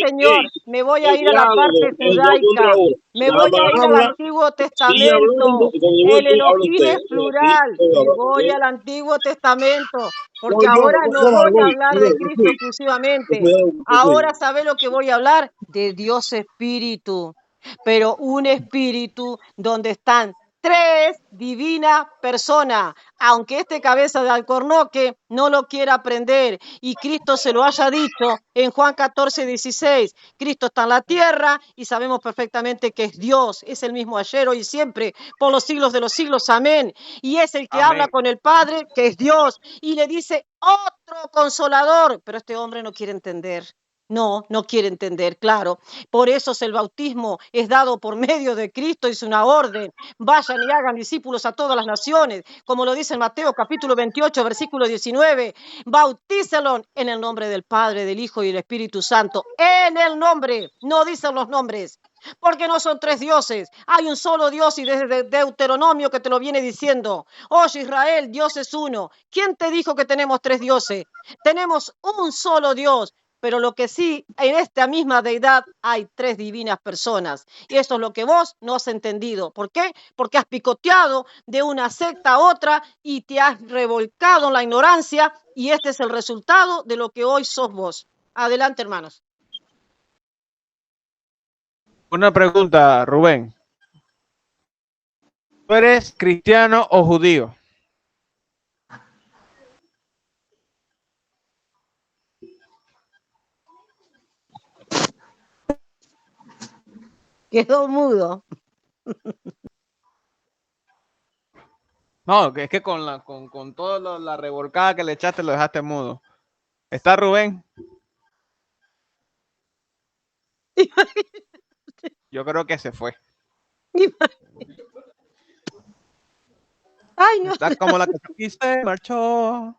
señor, me voy a ir a la parte judaica, me voy a ir al Antiguo Testamento, el Elohim es plural, me voy al Antiguo Testamento, porque ahora no voy a hablar de Cristo exclusivamente, ahora ¿sabe lo que voy a hablar? De Dios Espíritu, pero un Espíritu donde están tres divinas personas, aunque este cabeza de alcornoque no lo quiera aprender y Cristo se lo haya dicho en Juan 14:16. Cristo está en la tierra y sabemos perfectamente que es Dios, es el mismo ayer, hoy y siempre, por los siglos de los siglos, amén. Y es el que Amén. habla con el Padre, que es Dios, y le dice otro consolador, pero este hombre no quiere entender. No quiere entender, claro. Por eso es el bautismo, es dado por medio de Cristo, es una orden. Vayan y hagan discípulos a todas las naciones, como lo dice en Mateo capítulo 28, versículo 19. Bautícelos en el nombre del Padre, del Hijo y del Espíritu Santo. En el nombre, no dicen los nombres. Porque no son tres dioses, hay un solo Dios y desde Deuteronomio que te lo viene diciendo. Oye Israel, Dios es uno. ¿Quién te dijo que tenemos tres dioses? Tenemos un solo Dios. Pero lo que sí, en esta misma deidad hay tres divinas personas. Y eso es lo que vos no has entendido. ¿Por qué? Porque has picoteado de una secta a otra y te has revolcado en la ignorancia y este es el resultado de lo que hoy sos vos. Adelante, hermanos. Una pregunta, Rubén. ¿Tú eres cristiano o judío? Quedó mudo. No, es que con toda la revolcada que le echaste lo dejaste mudo. ¿Está Rubén? Yo creo que se fue. Ay, no. Está como la que se marchó.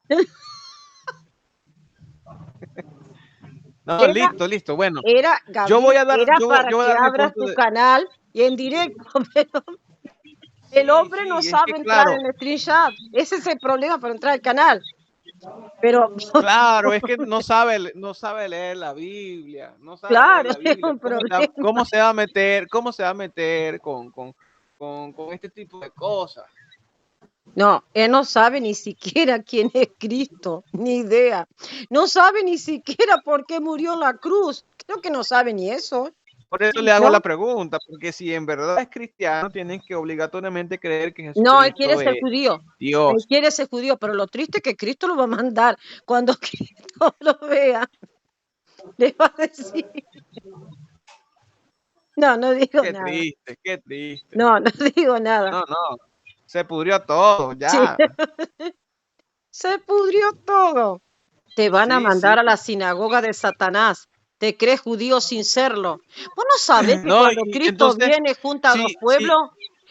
No, Era- listo. Bueno, Era, Gabriel, yo voy a dar, era yo para voy a que dar mi abras punto tu de. canal y en directo, pero El hombre no sí, es sabe que entrar claro, en el screen chat. Ese es el problema para entrar al canal. Pero claro, es que no sabe leer la Biblia, no sabe leer claro, la es Biblia. un problema. ¿Cómo se va a meter, con este tipo de cosas? No, él no sabe ni siquiera quién es Cristo, ni idea. No sabe ni siquiera por qué murió en la cruz. Creo que no sabe ni eso, Por eso le hago ¿no? la pregunta, porque si en verdad es cristiano, tienen que obligatoriamente creer que No, él quiere Jesucristo ser es judío. Él Dios. quiere ser judío, pero lo triste es que Cristo lo va a mandar. Cuando Cristo lo vea, le va a decir. No, no digo Qué nada. triste, qué triste. No, no digo nada. No, se pudrió todo, Sí, ya. se pudrió todo. Te van a Sí, sí. mandar a la sinagoga de Satanás. Te crees judío sin serlo. ¿Vos no sabés que No, cuando y Cristo entonces, viene junta a dos sí, pueblos?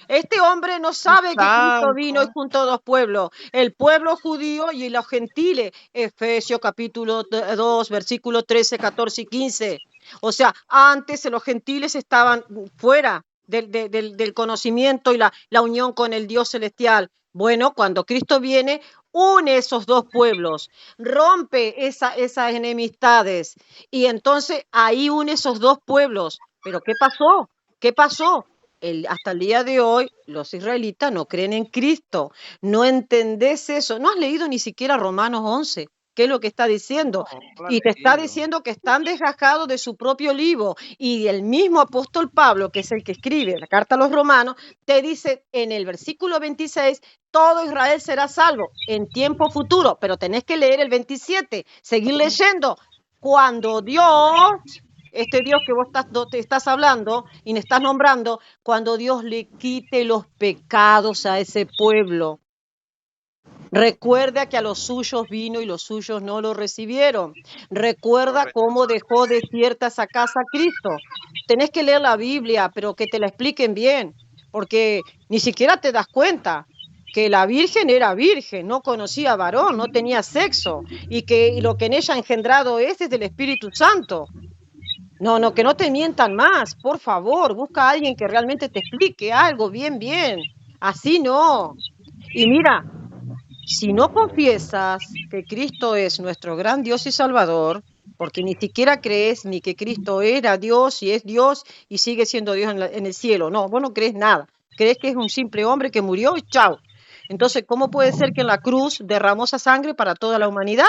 Este hombre no sabe que Cristo vino y santo. juntó a dos pueblos, el pueblo judío y los gentiles. Efesios capítulo 2, versículo 13, 14 y 15. O sea, antes los gentiles estaban fuera del conocimiento y la unión con el Dios celestial. Bueno, cuando Cristo viene, une esos dos pueblos, rompe esas enemistades y entonces ahí une esos dos pueblos. Pero ¿qué pasó? ¿Qué pasó? Hasta el día de hoy los israelitas no creen en Cristo. No entendés eso. No has leído ni siquiera Romanos 11. ¿Qué es lo que está diciendo? No la Y te he está leído. diciendo que están desgajados de su propio libro. Y el mismo apóstol Pablo, que es el que escribe la carta a los romanos, te dice en el versículo 26, todo Israel será salvo en tiempo futuro. Pero tenés que leer el 27, seguir leyendo. Cuando Dios, este Dios que vos te estás hablando y me estás nombrando, cuando Dios le quite los pecados a ese pueblo. Recuerda que a los suyos vino y los suyos no lo recibieron. Recuerda Correcto. cómo dejó desierta esa casa Cristo. Tenés que leer la Biblia, pero que te la expliquen bien, porque ni siquiera te das cuenta que la Virgen era virgen, no conocía varón, no tenía sexo, y lo que en ella engendrado es del Espíritu Santo. No, que no te mientan más, por favor, busca a alguien que realmente te explique algo bien. Así no. Y mira, si no confiesas que Cristo es nuestro gran Dios y Salvador, porque ni siquiera crees ni que Cristo era Dios y es Dios y sigue siendo Dios en el cielo, no, vos no crees nada, crees que es un simple hombre que murió y chao. Entonces, ¿cómo puede ser que en la cruz derramó esa sangre para toda la humanidad?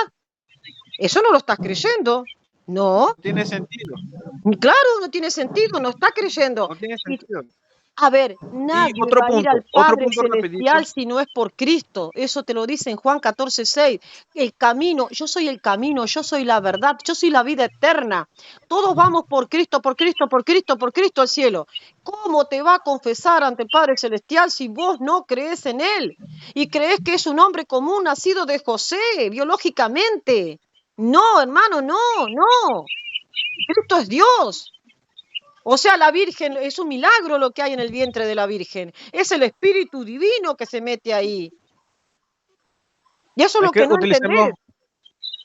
Eso no lo estás creyendo. No, No tiene sentido. claro, no tiene sentido, no está creyendo. No tiene Y sentido. a ver, Y nadie va a ir al otro Padre punto rapidito. Celestial si no es por Cristo. Eso te lo dice en Juan 14:6. El camino, yo soy el camino, yo soy la verdad, yo soy la vida eterna. Todos vamos por Cristo, por Cristo, por Cristo, por Cristo al cielo. ¿Cómo te va a confesar ante el Padre Celestial si vos no crees en Él? Y crees que es un hombre común nacido de José, biológicamente. No, hermano, no. Cristo es Dios. O sea, la Virgen, es un milagro lo que hay en el vientre de la Virgen. Es el Espíritu Divino que se mete ahí. Y eso es Es lo que que no entendés.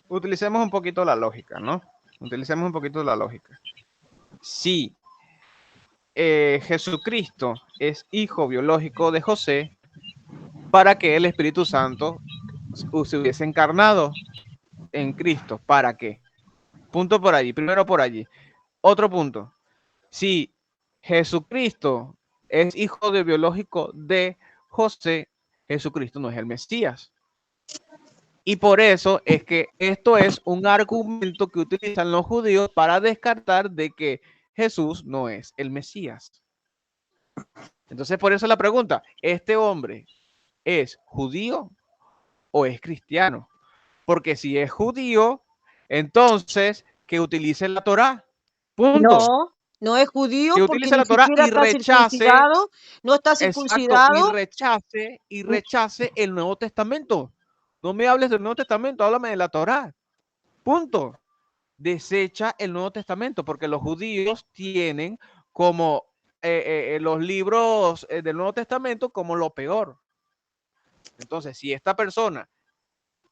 utilicemos un poquito la lógica, ¿no? Utilicemos un poquito la lógica. Si Jesucristo es hijo biológico de José, ¿para qué el Espíritu Santo se hubiese encarnado en Cristo? ¿Para qué? Punto por allí, primero por allí. Otro punto. Si Jesucristo es hijo biológico de José, Jesucristo no es el Mesías. Y por eso es que esto es un argumento que utilizan los judíos para descartar de que Jesús no es el Mesías. Entonces, por eso la pregunta, ¿este hombre es judío o es cristiano? Porque si es judío, entonces que utilice la Torá. Punto. No es judío Que porque utilice ni la Torá siquiera y está rechace, circuncidado, no está exacto, circuncidado. y rechace el Nuevo Testamento. No me hables del Nuevo Testamento, háblame de la Torá. Punto. Desecha el Nuevo Testamento, porque los judíos tienen como los libros del Nuevo Testamento como lo peor. Entonces, si esta persona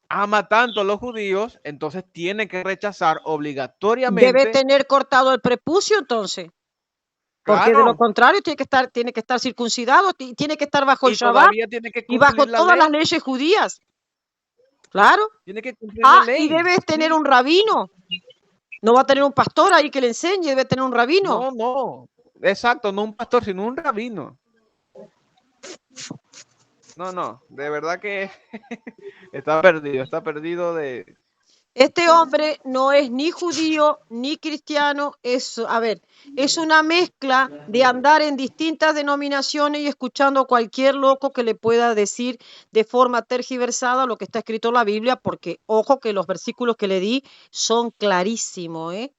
ama tanto a los judíos, entonces tiene que rechazar Debe obligatoriamente. tener cortado el prepucio entonces. Porque de lo Claro. contrario tiene que estar circuncidado, tiene que estar bajo el Y Shabbat todavía tiene que y bajo cumplir la todas las ley. leyes judías. Claro. Tiene que cumplir la Ah, y ley. debes tener Sí. un rabino. No va a tener un pastor ahí que le enseñe, debe tener un rabino. No. Exacto, no un pastor, sino un rabino. No. De verdad que está perdido de... Este hombre no es ni judío ni cristiano, es una mezcla de andar en distintas denominaciones y escuchando a cualquier loco que le pueda decir de forma tergiversada lo que está escrito en la Biblia, porque ojo que los versículos que le di son clarísimos, ¿eh?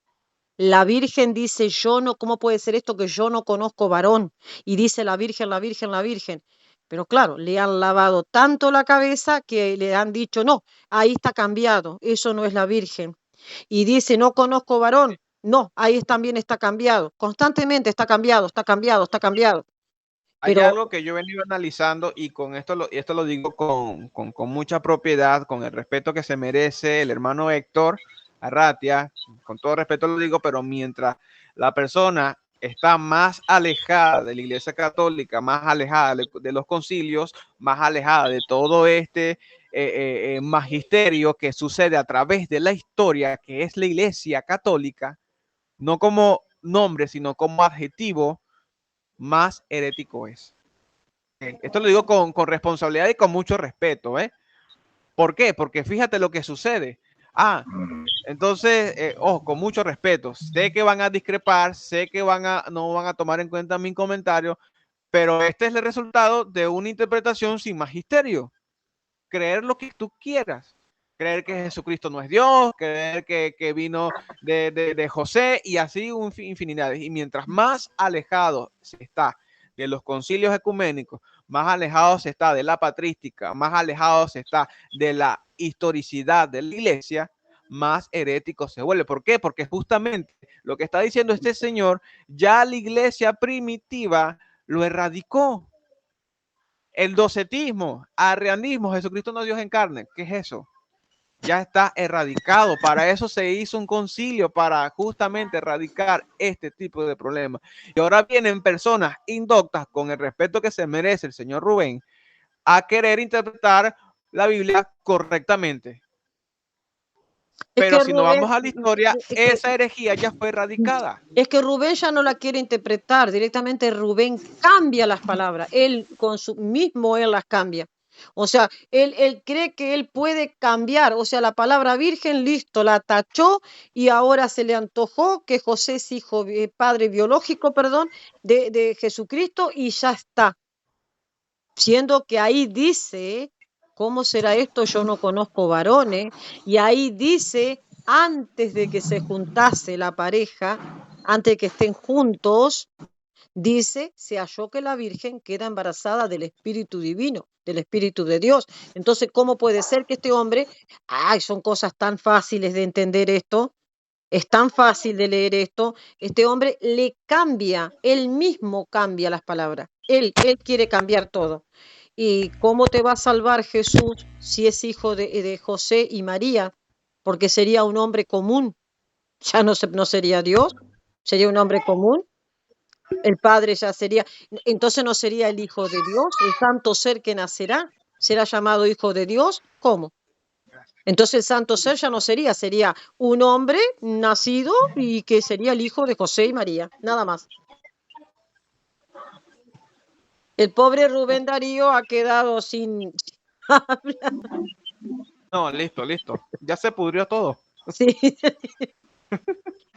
La Virgen dice, ¿cómo puede ser esto que yo no conozco varón? Y dice la Virgen, la Virgen, la Virgen. Pero claro, le han lavado tanto la cabeza que le han dicho, no, ahí está cambiado, eso no es la Virgen. Y dice, no conozco varón, no, ahí también está cambiado. Constantemente está cambiado, está cambiado, está cambiado. Hay Pero algo que yo he venido analizando y con esto lo digo con mucha propiedad, con el respeto que se merece el hermano Héctor Arratia, con todo respeto lo digo, pero mientras la persona está más alejada de la Iglesia Católica, más alejada de los concilios, más alejada de todo este magisterio que sucede a través de la historia, que es la Iglesia Católica, no como nombre, sino como adjetivo, más herético es. Esto lo digo con responsabilidad y con mucho respeto, ¿eh? ¿Por qué? Porque fíjate lo que sucede. Entonces, con mucho respeto, sé que van a discrepar, sé que no van a tomar en cuenta mi comentario, pero este es el resultado de una interpretación sin magisterio. Creer lo que tú quieras. Creer que Jesucristo no es Dios, creer que vino de José y así infinidad. Y mientras más alejado se está de los concilios ecuménicos, más alejado se está de la patrística, más alejado se está de la historicidad de la iglesia, más herético se vuelve. ¿Por qué? Porque justamente lo que está diciendo este señor, ya la iglesia primitiva lo erradicó. El docetismo, arrianismo, Jesucristo no es Dios en carne. ¿Qué es eso? Ya está erradicado. Para eso se hizo un concilio, para justamente erradicar este tipo de problemas. Y ahora vienen personas indoctas, con el respeto que se merece el señor Rubén, a querer interpretar la Biblia correctamente. Pero si nos vamos a la historia, esa herejía ya fue erradicada. Es que Rubén ya no la quiere interpretar, directamente Rubén cambia las palabras, él las cambia. O sea, él cree que él puede cambiar, o sea, la palabra virgen, listo, la tachó y ahora se le antojó que José es padre biológico, de Jesucristo y ya está. Siendo que ahí dice, ¿cómo será esto? Yo no conozco varones, y ahí dice, antes de que se juntase la pareja, antes de que estén juntos, dice, se halló que la Virgen queda embarazada del Espíritu Divino, del Espíritu de Dios. Entonces, ¿cómo puede ser que este hombre, son cosas tan fáciles de entender esto, es tan fácil de leer esto, este hombre le cambia, él mismo cambia las palabras, él quiere cambiar todo. ¿Y cómo te va a salvar Jesús si es hijo de José y María? Porque sería un hombre común, ya no sería Dios, sería un hombre común. El Padre ya sería, entonces no sería el Hijo de Dios, el santo ser que nacerá, será llamado Hijo de Dios. ¿Cómo? Entonces el santo ser ya no sería un hombre nacido y que sería el hijo de José y María, nada más. El pobre Rubén Darío ha quedado sin hablar. No, listo. Ya se pudrió todo. Sí.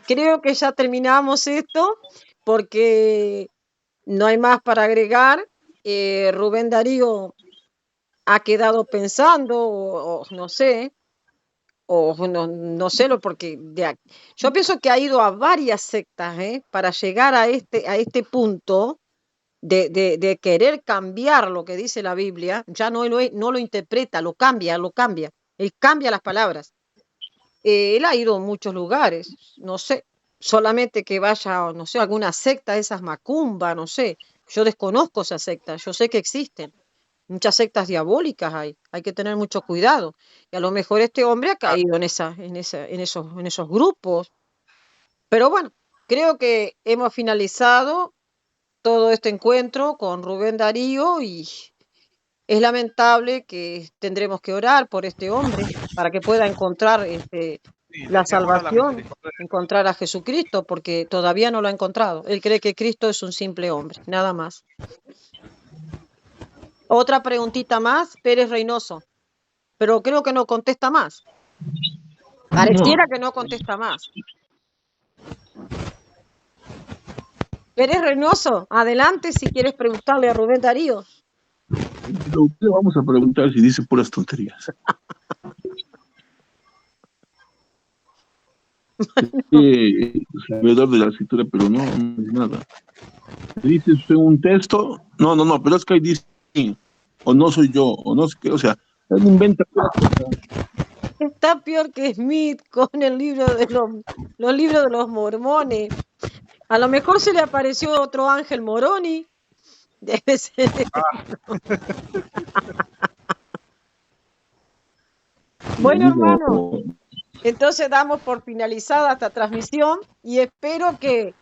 Creo que ya terminamos esto porque no hay más para agregar. Rubén Darío ha quedado pensando, o no sé, no sé, porque yo pienso que ha ido a varias sectas para llegar a este punto de querer cambiar lo que dice la Biblia. Ya no lo interpreta, lo cambia, él cambia las palabras. Él ha ido a muchos lugares, no sé, solamente que vaya, no sé, a alguna secta, esas macumba, no sé, yo desconozco esas sectas, yo sé que existen. Muchas sectas diabólicas hay que tener mucho cuidado. Y a lo mejor este hombre ha caído en esos grupos. Pero bueno, creo que hemos finalizado. todo este encuentro con Rubén Darío y es lamentable que tendremos que orar por este hombre para que pueda encontrar Sí, la le llamo a la salvación, misericordia. encontrar a Jesucristo, porque todavía no lo ha encontrado. Él cree que Cristo es un simple hombre, nada más. Otra preguntita más, Pérez Reynoso, pero creo que no contesta más. Pareciera que no contesta más. Pérez Reynoso, adelante si quieres preguntarle a Rubén Darío. Pero ¿qué vamos a preguntar si dice puras tonterías? Sabedor de la escritura, pero no es nada. Dice usted un texto, no, pero es que ahí dice, o no soy yo, o no sé qué, o sea, él inventa puras cosas. Está peor que Smith con el libro de los libros de los mormones. A lo mejor se le apareció otro Ángel Moroni. Debe ser. Bueno, hermano, entonces damos por finalizada esta transmisión y espero que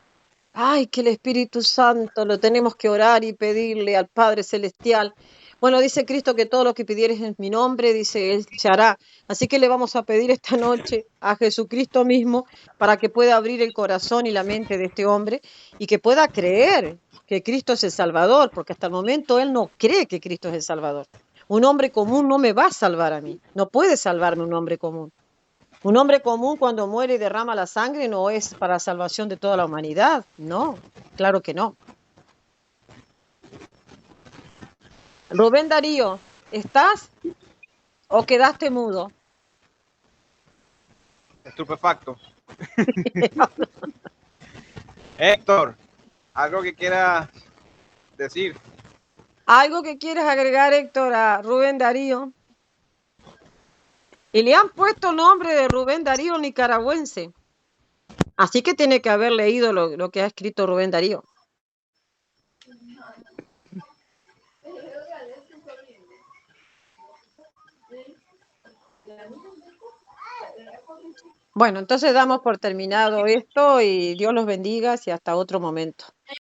el Espíritu Santo lo tenemos que orar y pedirle al Padre Celestial. Bueno, dice Cristo que todo lo que pidieres en mi nombre, dice Él, se hará. Así que le vamos a pedir esta noche a Jesucristo mismo para que pueda abrir el corazón y la mente de este hombre y que pueda creer que Cristo es el Salvador, porque hasta el momento él no cree que Cristo es el Salvador. Un hombre común no me va a salvar a mí, no puede salvarme un hombre común. Un hombre común cuando muere y derrama la sangre no es para salvación de toda la humanidad, no, claro que no. Rubén Darío, ¿estás o quedaste mudo? Estupefacto. Héctor, algo que quiera decir. ¿Algo que quieres agregar, Héctor, a Rubén Darío? Y le han puesto nombre de Rubén Darío nicaragüense. Así que tiene que haber leído lo que ha escrito Rubén Darío. Bueno, entonces damos por terminado esto y Dios los bendiga y hasta otro momento.